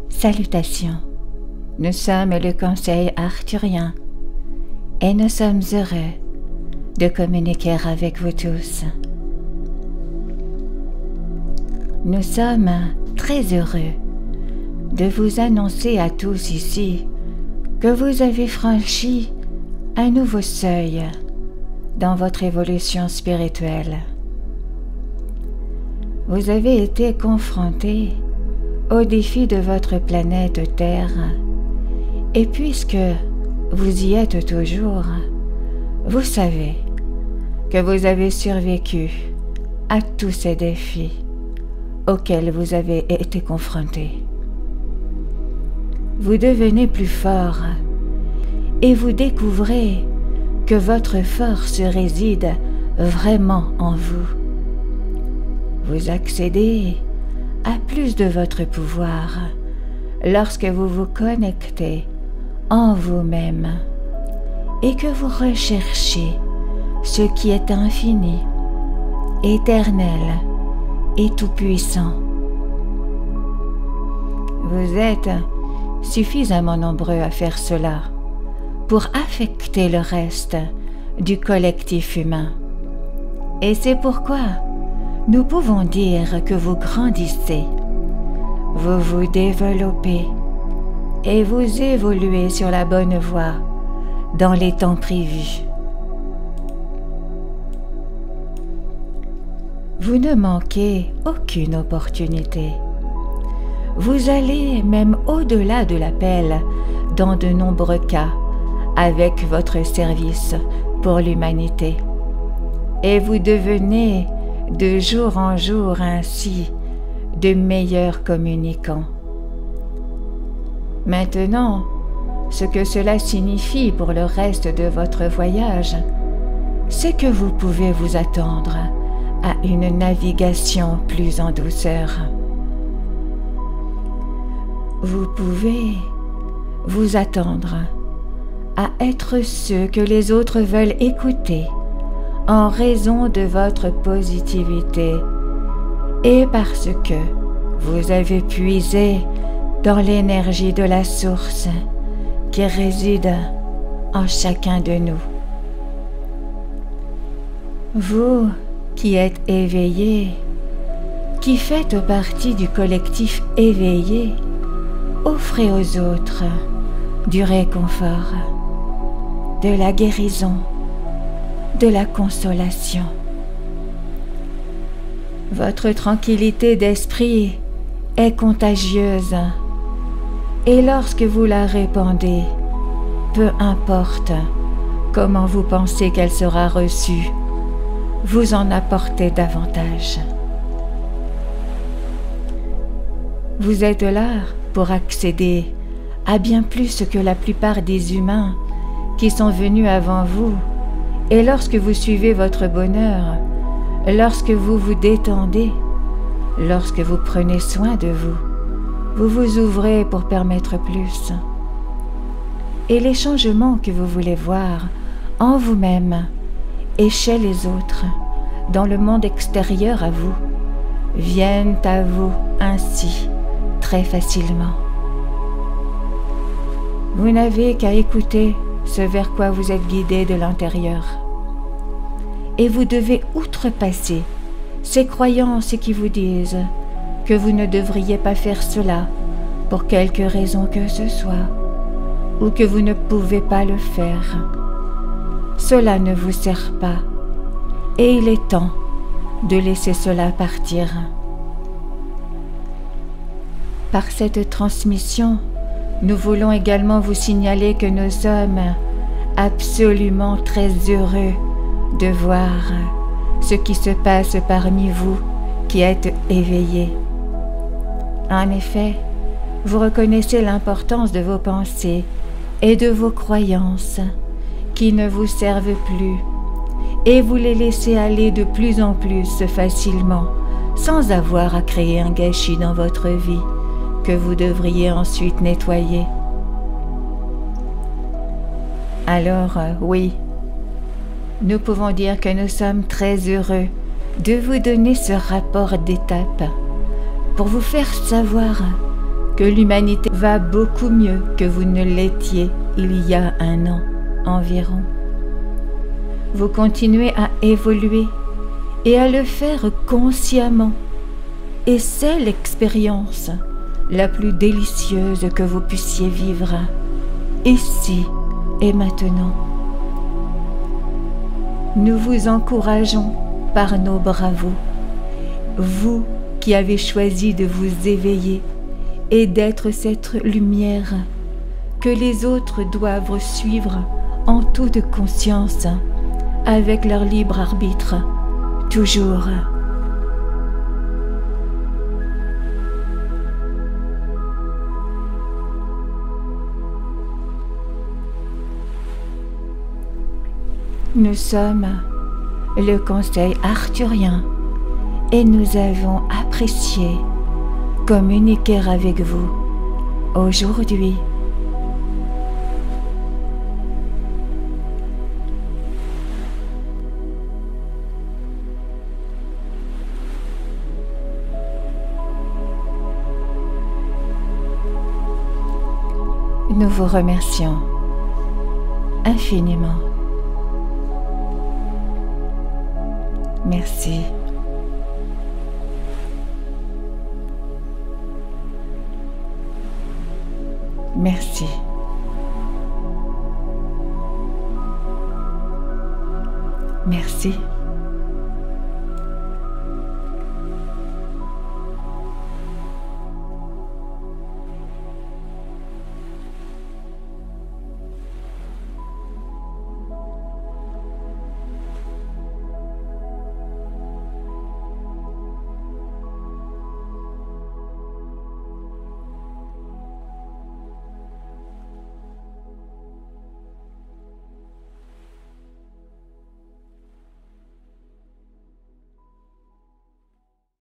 Salutations, nous sommes le Conseil arthurien et nous sommes heureux de communiquer avec vous tous. Nous sommes très heureux de vous annoncer à tous ici que vous avez franchi un nouveau seuil dans votre évolution spirituelle. Vous avez été confrontés au défi de votre planète Terre, et puisque vous y êtes toujours, vous savez que vous avez survécu à tous ces défis auxquels vous avez été confrontés. Vous devenez plus fort et vous découvrez que votre force réside vraiment en vous. Vous accédez à plus de votre pouvoir lorsque vous vous connectez en vous-même et que vous recherchez ce qui est infini, éternel et tout-puissant. Vous êtes suffisamment nombreux à faire cela pour affecter le reste du collectif humain. Et c'est pourquoi nous pouvons dire que vous grandissez, vous vous développez et vous évoluez sur la bonne voie dans les temps prévus. Vous ne manquez aucune opportunité. Vous allez même au-delà de l'appel dans de nombreux cas avec votre service pour l'humanité. Et vous devenez de jour en jour ainsi de meilleurs communicants. Maintenant, ce que cela signifie pour le reste de votre voyage, c'est que vous pouvez vous attendre à une navigation plus en douceur. Vous pouvez vous attendre à être ceux que les autres veulent écouter en raison de votre positivité et parce que vous avez puisé dans l'énergie de la source qui réside en chacun de nous. Vous qui êtes éveillés, qui faites partie du collectif éveillé, offrez aux autres du réconfort, de la guérison, de la consolation. Votre tranquillité d'esprit est contagieuse et lorsque vous la répandez, peu importe comment vous pensez qu'elle sera reçue, vous en apportez davantage. Vous êtes là pour accéder à bien plus que la plupart des humains qui sont venus avant vous. Et lorsque vous suivez votre bonheur, lorsque vous vous détendez, lorsque vous prenez soin de vous, vous vous ouvrez pour permettre plus. Et les changements que vous voulez voir en vous-même et chez les autres, dans le monde extérieur à vous, viennent à vous ainsi très facilement. Vous n'avez qu'à écouter ce vers quoi vous êtes guidé de l'intérieur. Et vous devez outrepasser ces croyances qui vous disent que vous ne devriez pas faire cela pour quelque raison que ce soit, ou que vous ne pouvez pas le faire. Cela ne vous sert pas, et il est temps de laisser cela partir. Par cette transmission, nous voulons également vous signaler que nous sommes absolument très heureux de voir ce qui se passe parmi vous qui êtes éveillés. En effet, vous reconnaissez l'importance de vos pensées et de vos croyances qui ne vous servent plus et vous les laissez aller de plus en plus facilement sans avoir à créer un gâchis dans votre vie que vous devriez ensuite nettoyer. Alors, oui, nous pouvons dire que nous sommes très heureux de vous donner ce rapport d'étape pour vous faire savoir que l'humanité va beaucoup mieux que vous ne l'étiez il y a un an environ. Vous continuez à évoluer et à le faire consciemment. Et c'est l'expérience la plus délicieuse que vous puissiez vivre, ici et maintenant. Nous vous encourageons par nos bravos, vous qui avez choisi de vous éveiller et d'être cette lumière que les autres doivent suivre en toute conscience, avec leur libre arbitre, toujours. Nous sommes le Conseil arthurien et nous avons apprécié communiquer avec vous aujourd'hui. Nous vous remercions infiniment. Merci. Merci. Merci.